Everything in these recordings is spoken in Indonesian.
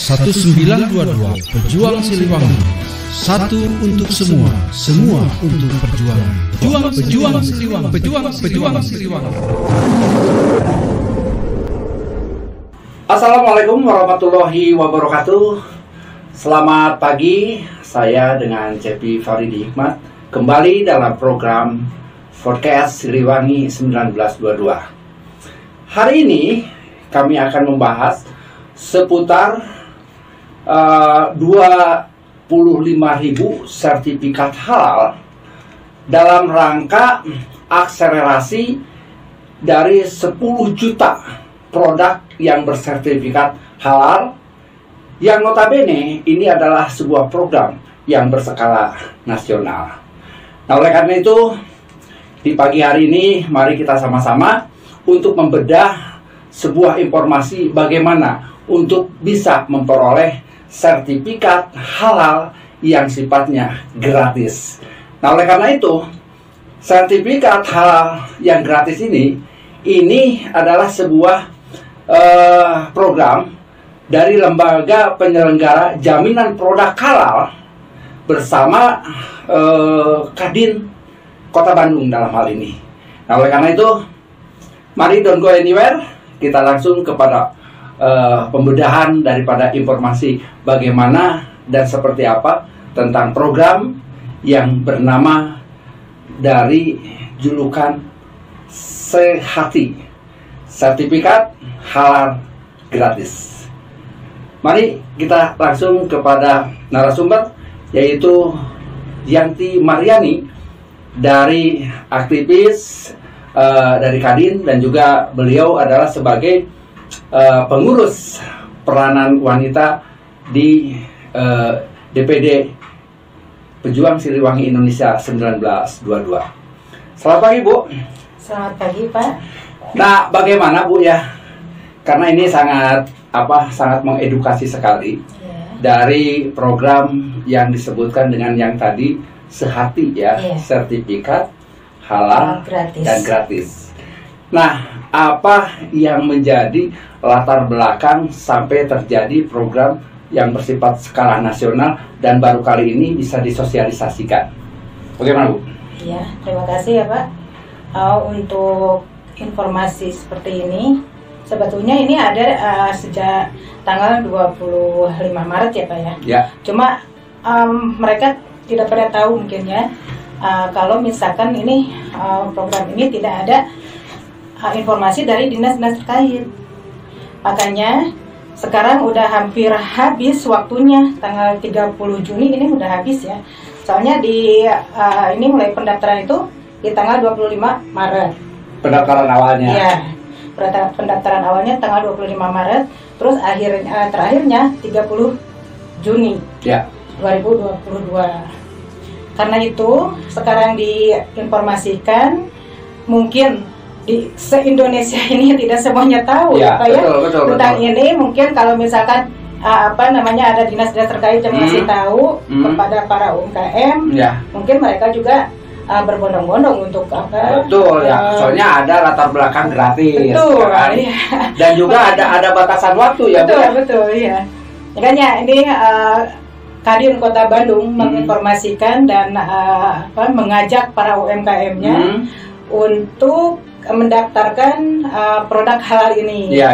1922 Pejuang Siliwangi. Satu untuk semua, semua untuk perjuangan. Pejuang Siliwangi. Pejuang Siliwangi. Assalamualaikum warahmatullahi wabarakatuh. Selamat pagi, saya dengan Cepi Faridi Hikmat kembali dalam program Podcast Siliwangi 1922. Hari ini kami akan membahas seputar 25.000 sertifikat halal dalam rangka akselerasi dari 10 juta produk yang bersertifikat halal, yang notabene ini adalah sebuah program yang berskala nasional. Nah, oleh karena itu di pagi hari ini mari kita sama-sama untuk membedah sebuah informasi bagaimana untuk bisa memperoleh sertifikat halal yang sifatnya gratis. Nah, oleh karena itu sertifikat halal yang gratis ini adalah sebuah program dari lembaga penyelenggara jaminan produk halal bersama Kadin Kota Bandung dalam hal ini. Nah, oleh karena itu mari don't go anywhere, kita langsung kepada pembedahan daripada informasi bagaimana dan seperti apa tentang program yang bernama dari julukan Sehati, sertifikat halal gratis. Mari kita langsung kepada narasumber, yaitu Yanti Mariani, dari aktivis dari Kadin, dan juga beliau adalah sebagai pengurus peranan wanita di DPD Pejuang Siliwangi Indonesia 1922. Selamat pagi, Bu. Selamat pagi, Pak. Nah, bagaimana, Bu, ya? Karena ini sangat mengedukasi sekali dari program yang disebutkan dengan yang tadi Sehati, ya, sertifikat halal dan gratis. Nah, apa yang menjadi latar belakang sampai terjadi program yang bersifat skala nasional dan baru kali ini bisa disosialisasikan? Bagaimana, Bu? Ya, terima kasih ya, Pak. Untuk informasi seperti ini, sebetulnya ini ada sejak tanggal 25 Maret ya, Pak, ya. Ya. Cuma mereka tidak pernah tahu mungkin ya, kalau misalkan ini program ini tidak ada informasi dari dinas-dinas terkait. Makanya sekarang udah hampir habis waktunya, tanggal 30 Juni ini udah habis ya. Soalnya ini mulai pendaftaran itu di tanggal 25 Maret. Pendaftaran awalnya. Iya. Pendaftaran awalnya tanggal 25 Maret, terus terakhirnya 30 Juni 2022. Karena itu sekarang diinformasikan, mungkin di se-Indonesia ini tidak semuanya tahu betul, tentang ini. Mungkin kalau misalkan ada dinas-dinas terkait yang masih tahu kepada para UMKM, mungkin mereka juga berbondong-bondong untuk apa? Betul ya, soalnya ada latar belakang gratis, betul, kan? Iya. Dan juga ada batasan waktu ya, betul, iya. Makanya ini Kadin Kota Bandung menginformasikan dan mengajak para UMKM-nya untuk mendaftarkan produk halal ini. Iya.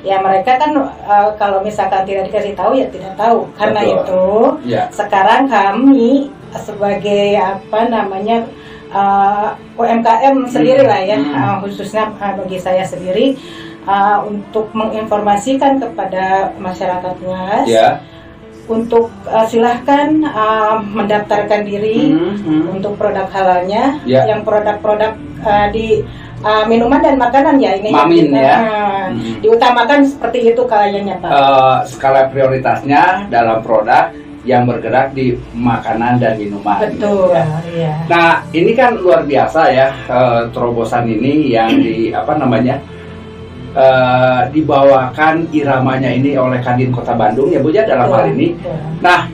Ya, mereka kan kalau misalkan tidak dikasih tahu ya tidak tahu. Karena itu sekarang kami sebagai UMKM sendiri lah ya, khususnya bagi saya sendiri, untuk menginformasikan kepada masyarakat luas. Untuk silahkan mendaftarkan diri untuk produk halalnya, yang produk-produk di minuman dan makanan ya ini. Mamin ya. Diutamakan seperti itu kayaknya, Pak. Skala prioritasnya dalam produk yang bergerak di makanan dan minuman. Betul. Iya. Nah, ini kan luar biasa ya, terobosan ini yang dibawakan iramanya ini oleh Kadin Kota Bandung ya, Bu, ya, dalam hal ini. Nah,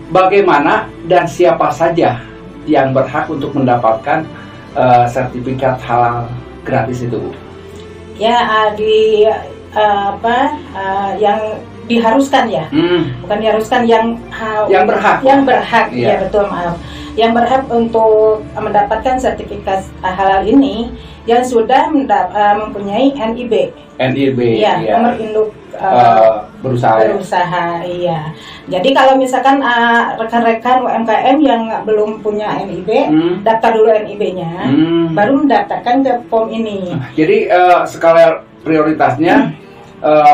bagaimana dan siapa saja yang berhak untuk mendapatkan sertifikat halal gratis itu, Bu? Ya, yang diharuskan ya, bukan diharuskan, yang berhak. Yang berhak, ya betul, maaf. Yang berhak untuk mendapatkan sertifikat halal ini yang sudah mempunyai NIB. Ya, nomor induk berusaha. Iya. Jadi kalau misalkan rekan-rekan UMKM yang belum punya NIB, daftar dulu NIB-nya, baru mendaftarkan ke POM ini. Jadi skala prioritasnya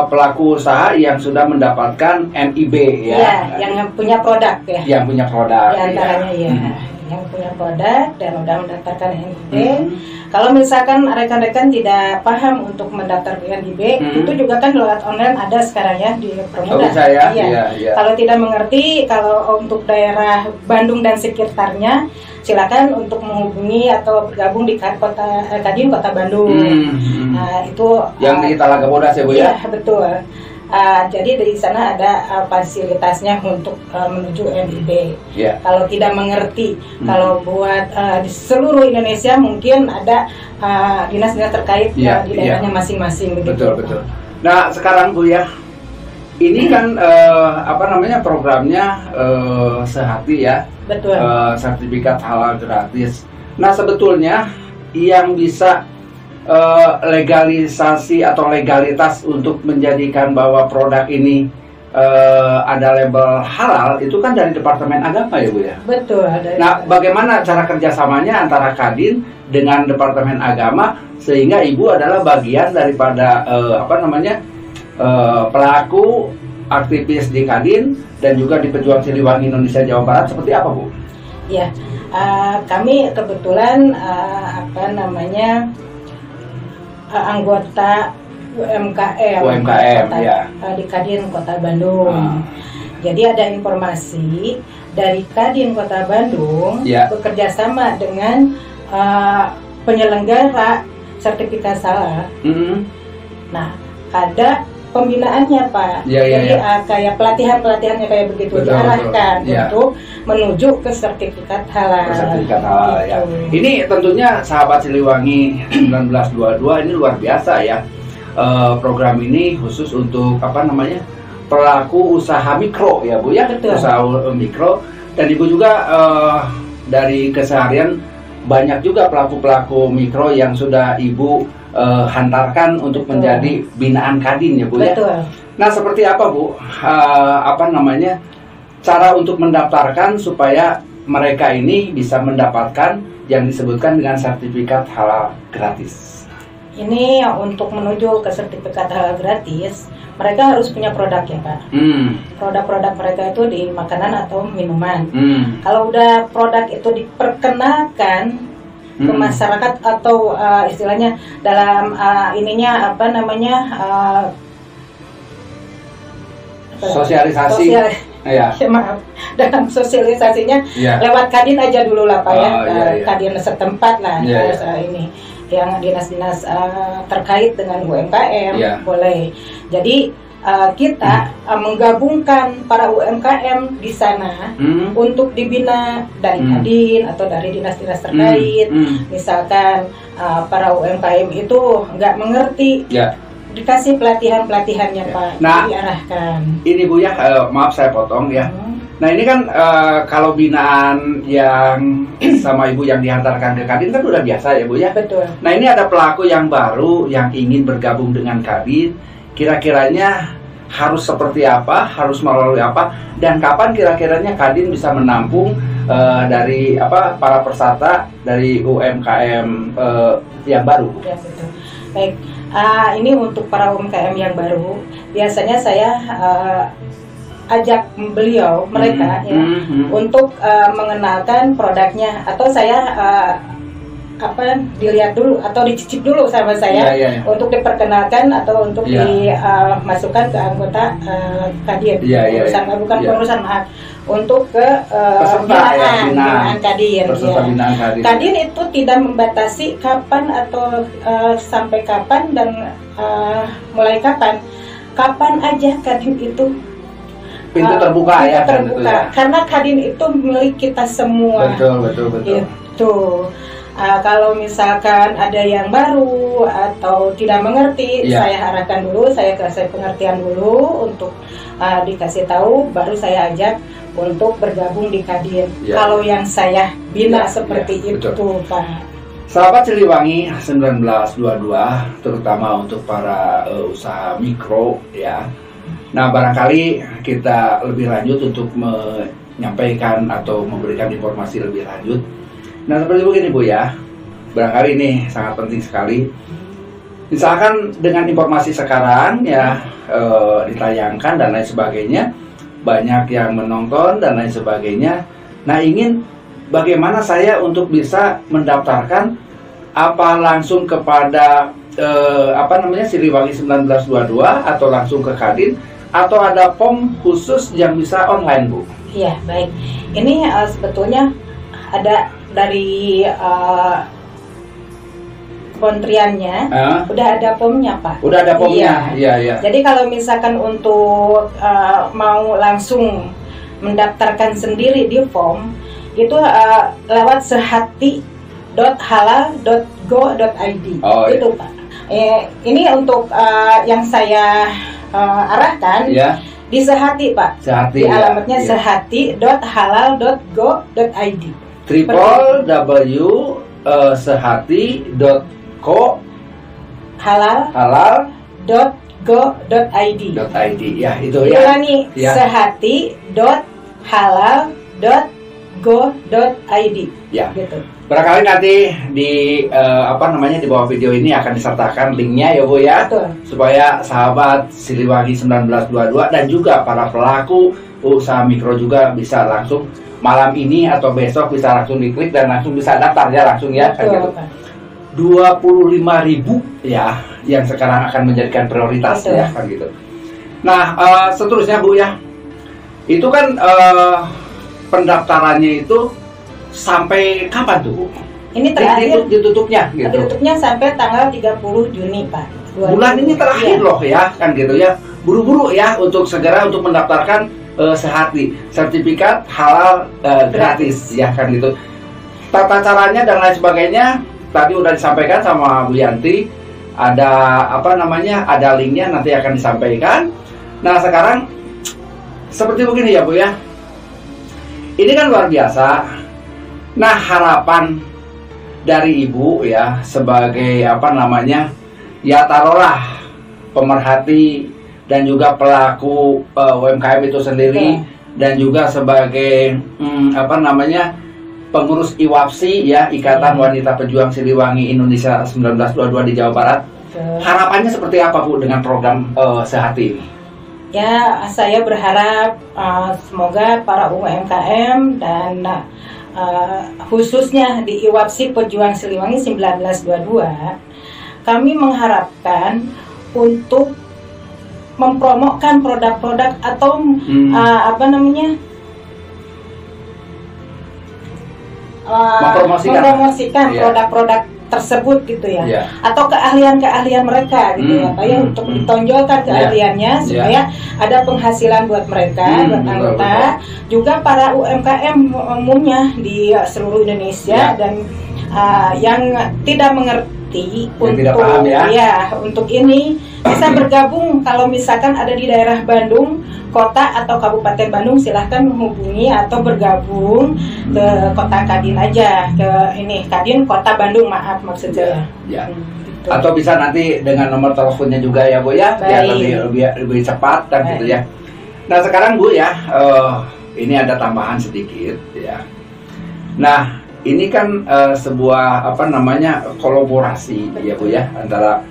pelaku usaha yang sudah mendapatkan NIB ya. Yang punya produk ya. Yang punya produk. Di antaranya yang punya produk dan sudah mendaftarkan NIB. Kalau misalkan rekan-rekan tidak paham untuk mendaftar NIB, itu juga kan lewat online ada sekarang ya, dipermudah. Iya. Kalau tidak mengerti, kalau untuk daerah Bandung dan sekitarnya, silakan untuk menghubungi atau bergabung di Kadin Kota Bandung. Nah, itu yang di Talaga Bodas ya Bu ya? Iya, betul. Jadi dari sana ada fasilitasnya untuk menuju NIB. Kalau tidak mengerti, kalau buat di seluruh Indonesia mungkin ada dinas-dinas terkait di daerahnya masing-masing. Betul. Nah sekarang Bu ya, ini kan programnya Sehati ya. Betul. Sertifikat halal gratis. Nah sebetulnya yang bisa legalisasi atau legalitas untuk menjadikan bahwa produk ini ada label halal itu kan dari Departemen Agama ya Bu ya? Betul. Nah bagaimana cara kerjasamanya antara Kadin dengan Departemen Agama sehingga Ibu adalah bagian daripada pelaku aktivis di Kadin dan juga di Pejuang Siliwangi Indonesia Jawa Barat seperti apa Bu? Ya, kami kebetulan anggota UMKM di Kadin Kota Bandung. Jadi ada informasi dari Kadin Kota Bandung bekerja sama dengan penyelenggara sertifikat halal. Nah, ada pembinaannya Pak. Jadi kayak pelatihan-pelatihannya kayak begitu diarahkan untuk menuju ke sertifikat halal. Ya. Ini tentunya sahabat Siliwangi 1922 ini luar biasa ya. Program ini khusus untuk pelaku usaha mikro ya Bu ya. Betul. Usaha mikro, dan Ibu juga dari keseharian banyak juga pelaku-pelaku mikro yang sudah Ibu hantarkan untuk menjadi binaan Kadin ya Bu ya. Betul. Nah seperti apa Bu cara untuk mendaftarkan supaya mereka ini bisa mendapatkan yang disebutkan dengan sertifikat halal gratis? Ini untuk menuju ke sertifikat halal gratis, mereka harus punya produk ya Pak. Produk-produk mereka itu di makanan atau minuman. Kalau udah produk itu diperkenalkan ke masyarakat atau istilahnya dalam sosialisasi. Maaf, dalam sosialisasinya lewat Kadin aja dulu lah Pak Kadin setempat lah. Terus ini yang dinas-dinas terkait dengan UMKM boleh. Jadi kita menggabungkan para UMKM di sana untuk dibina dari Kadin atau dari dinas-dinas terkait. Misalkan para UMKM itu nggak mengerti, dikasih pelatihan-pelatihannya Pak, diarahkan. Ini Bu ya, maaf saya potong ya. Nah ini kan kalau binaan yang sama Ibu yang dihantarkan ke Kadin kan udah biasa ya Bu ya. Betul. Nah ini ada pelaku yang baru yang ingin bergabung dengan Kadin. Kira-kiranya harus seperti apa, harus melalui apa, dan kapan kira-kiranya Kadin bisa menampung dari para peserta dari UMKM yang baru? Ya, betul. Baik, ini untuk para UMKM yang baru, biasanya saya ajak mereka untuk mengenalkan produknya, atau saya dilihat dulu atau dicicip dulu sama saya untuk diperkenalkan atau untuk dimasukkan ke anggota Kadin. Bukan pengurusan, maaf, untuk ke binaan Kadin. Kadin itu tidak membatasi kapan atau sampai kapan dan mulai kapan aja Kadin itu pintu terbuka karena Kadin itu milik kita semua. Betul. Gitu. Kalau misalkan ada yang baru atau kalau tidak mengerti, saya arahkan dulu, saya kasih pengertian dulu untuk dikasih tahu, baru saya ajak untuk bergabung di Kadin. Kalau yang saya bina seperti itu, betul. Pak. Sahabat Siliwangi 1922, terutama untuk para usaha mikro ya. Nah, barangkali kita lebih lanjut untuk menyampaikan atau memberikan informasi lebih lanjut. Nah, seperti begini Bu ya. Barangkali ini sangat penting sekali. Misalkan dengan informasi sekarang ya ditayangkan dan lain sebagainya, banyak yang menonton dan lain sebagainya. Nah, ingin bagaimana saya untuk bisa mendaftarkan apa langsung kepada Siliwangi 1922 atau langsung ke Kadin atau ada POM khusus yang bisa online Bu? Iya, baik. Ini sebetulnya ada dari kementeriannya, udah ada POM-nya Pak. Udah ada POM-nya, iya. Jadi kalau misalkan untuk mau langsung mendaftarkan sendiri di POM, itu lewat sehati.halal.go.id. Itu Pak. Ini untuk yang saya arahkan di Sehati Pak. Di alamatnya sehati.halal.go.id. www.sehati.co halal.go.id. Ya, itu ya. Ulangi, sehati.halal.go.id. Ya. Gitu. Barangkali nanti di di bawah video ini akan disertakan linknya ya Bu ya. Betul. Supaya sahabat Siliwangi 1922 dan juga para pelaku usaha mikro juga bisa langsung malam ini atau besok bisa langsung diklik dan langsung bisa daftar ya langsung ya. Betul, kan gitu. 25.000 ya yang sekarang akan menjadikan prioritas. Betul. Ya kan gitu. Nah, seterusnya Bu ya. Itu kan pendaftarannya itu sampai kapan tuh Bu? Ini terakhir ditutupnya gitu. Ditutupnya sampai tanggal 30 Juni Pak. Bulan ini terakhir loh ya kan gitu ya. Buru-buru ya untuk segera untuk mendaftarkan Sehati sertifikat halal gratis ya kan gitu. Tata caranya dan lain sebagainya tadi udah disampaikan sama Bu Yanti. Ada ada linknya nanti akan disampaikan. Nah, sekarang seperti begini ya Bu ya. Ini kan luar biasa. Nah, harapan dari Ibu ya sebagai ya taruhlah pemerhati dan juga pelaku UMKM itu sendiri dan juga sebagai pengurus IWAPSI ya Ikatan Wanita Pejuang Siliwangi Indonesia 1922 di Jawa Barat. Harapannya seperti apa Bu dengan program Sehati ini? Ya, saya berharap semoga para UMKM dan khususnya di IWAPSI Pejuang Siliwangi 1922, kami mengharapkan untuk mempromokkan produk-produk atau mempromosikan produk-produk tersebut gitu ya, atau keahlian-keahlian mereka gitu ya, Pak ya, untuk ditonjolkan keahliannya supaya ada penghasilan buat mereka, buat anggota, juga para UMKM umumnya di seluruh Indonesia dan yang tidak mengerti untuk ini bisa bergabung. Kalau misalkan ada di daerah Bandung Kota atau Kabupaten Bandung, silahkan menghubungi atau bergabung ke Kota Kadin aja, ke Kadin Kota Bandung, maaf maksud saya. Gitu. Atau bisa nanti dengan nomor teleponnya juga ya Bu ya, biar lebih cepat kan gitu ya. Nah, sekarang Bu ya, ini ada tambahan sedikit ya. Nah, ini kan sebuah kolaborasi ya Bu ya antara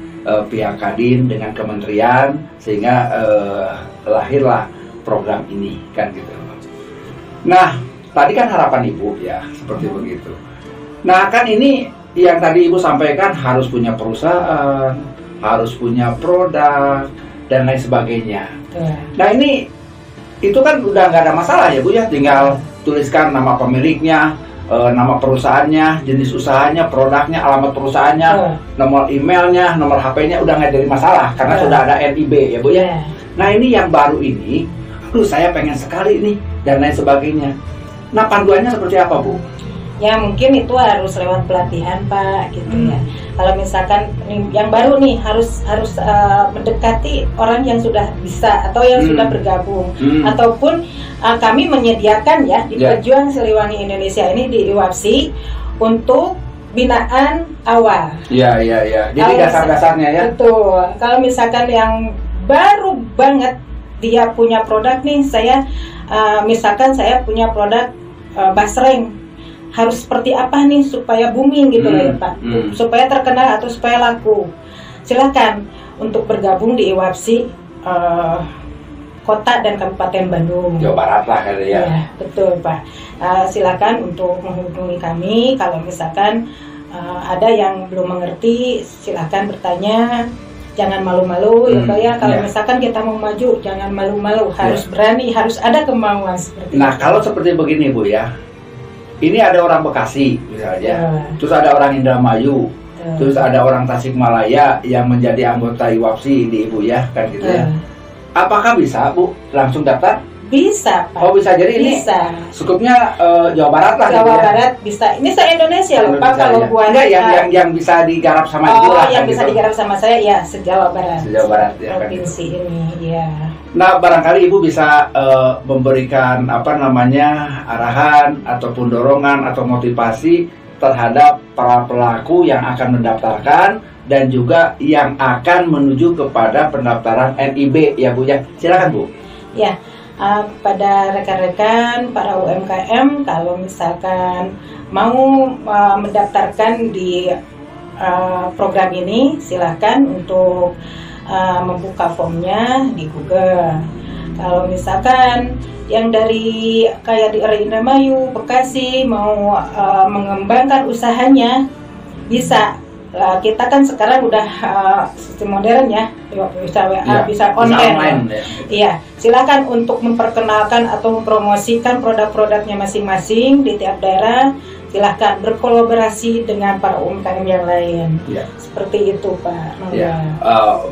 pihak Kadin dengan kementerian sehingga lahirlah program ini kan gitu. Nah, tadi kan harapan Ibu ya seperti begitu. Nah, kan ini yang tadi Ibu sampaikan harus punya perusahaan, harus punya produk dan lain sebagainya. Nah, ini itu kan udah nggak ada masalah ya Bu ya, tinggal tuliskan nama pemiliknya, nama perusahaannya, jenis usahanya, produknya, alamat perusahaannya, nomor emailnya, nomor HP-nya, udah nggak jadi masalah karena sudah ada NIB ya Bu ya. Nah, ini yang baru ini, saya pengen sekali nih dan lain sebagainya. Nah, panduannya seperti apa Bu? Ya, mungkin itu harus lewat pelatihan Pak gitu ya. Kalau misalkan yang baru nih harus mendekati orang yang sudah bisa atau yang sudah bergabung, ataupun kami menyediakan ya di Pejuang Siliwangi Indonesia ini di IWAPSI untuk binaan awal. Iya. Jadi dasar-dasarnya ya. Betul. Kalau misalkan yang baru banget dia punya produk nih, misalkan saya punya produk basreng, harus seperti apa nih supaya booming gitu loh ya Pak, supaya terkenal atau supaya laku. Silakan untuk bergabung di IWAPSI Kota dan Kabupaten Bandung, Jawa Barat lah kali ya. Ya betul Pak. Silakan untuk menghubungi kami kalau misalkan ada yang belum mengerti, silakan bertanya. Jangan malu-malu ya Pak ya. Kalau misalkan kita mau maju, jangan malu-malu, harus berani, harus ada kemauan seperti Nah itu. kalau seperti begini Bu ya, ini ada orang Bekasi misalnya, terus ada orang Indramayu, terus ada orang Tasikmalaya yang menjadi anggota IWAPSI di Ibu ya, kan gitu ya. Apakah bisa Bu langsung daftar? Bisa Pak. Oh bisa, jadi bisa. ini skupnya Jawa Barat lah. Jawa gitu ya? Barat bisa. Ini se-Indonesia loh Pak. Kalau buat yang bisa digarap sama Ibu lah. yang kan bisa gitu. digarap sama saya ya se-Jawa Barat. Se-Jawa Barat ya. Provinsi Kan gitu. ini ya. Nah barangkali Ibu bisa memberikan arahan ataupun dorongan atau motivasi terhadap para pelaku yang akan mendaftarkan dan juga yang akan menuju kepada pendaftaran NIB ya Bu ya. Silakan Bu. Ya, pada rekan-rekan para UMKM kalau misalkan mau mendaftarkan di program ini, silakan untuk membuka formnya di Google. Kalau misalkan yang dari kayak di Indramayu, Bekasi mau mengembangkan usahanya, bisa. Kita kan sekarang udah sistem modern ya, bisa WA, bisa online. Iya, silakan untuk memperkenalkan atau mempromosikan produk-produknya masing-masing di tiap daerah. Silahkan berkolaborasi dengan para UMKM yang lain. Seperti itu Pak.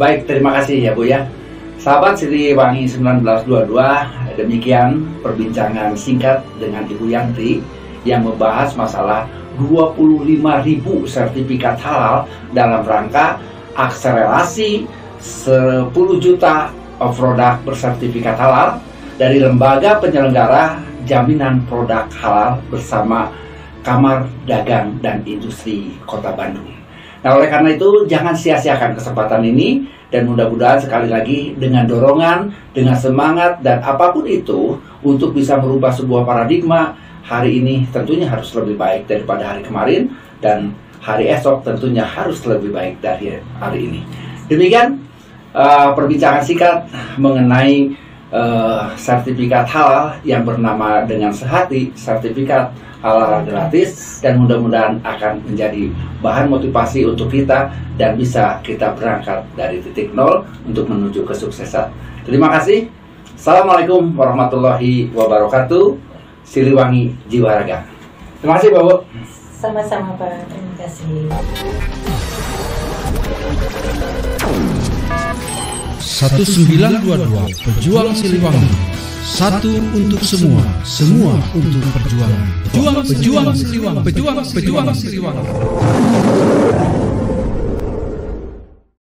Baik, terima kasih ya Bu ya. Sahabat Siliwangi 1922, demikian perbincangan singkat dengan Ibu Yanti yang membahas masalah 25.000 sertifikat halal dalam rangka akselerasi 10 juta produk bersertifikat halal dari Lembaga Penyelenggara Jaminan Produk Halal bersama Kamar Dagang dan Industri Kota Bandung. Nah oleh karena itu jangan sia-siakan kesempatan ini, dan mudah-mudahan sekali lagi dengan dorongan, dengan semangat dan apapun itu untuk bisa merubah sebuah paradigma, hari ini tentunya harus lebih baik daripada hari kemarin, dan hari esok tentunya harus lebih baik dari hari ini. Demikian perbincangan singkat mengenai sertifikat halal yang bernama dengan Sehati, sertifikat halal gratis, dan mudah-mudahan akan menjadi bahan motivasi untuk kita dan bisa kita berangkat dari titik nol untuk menuju kesuksesan. Terima kasih. Assalamualaikum warahmatullahi wabarakatuh. Siliwangi Jiwa Raga. Terima kasih Bu. Sama-sama Pak, terima kasih. 1922 Pejuang Siliwangi. Satu untuk semua, semua untuk perjuangan. Pejuang Siliwangi. Pejuang Siliwangi.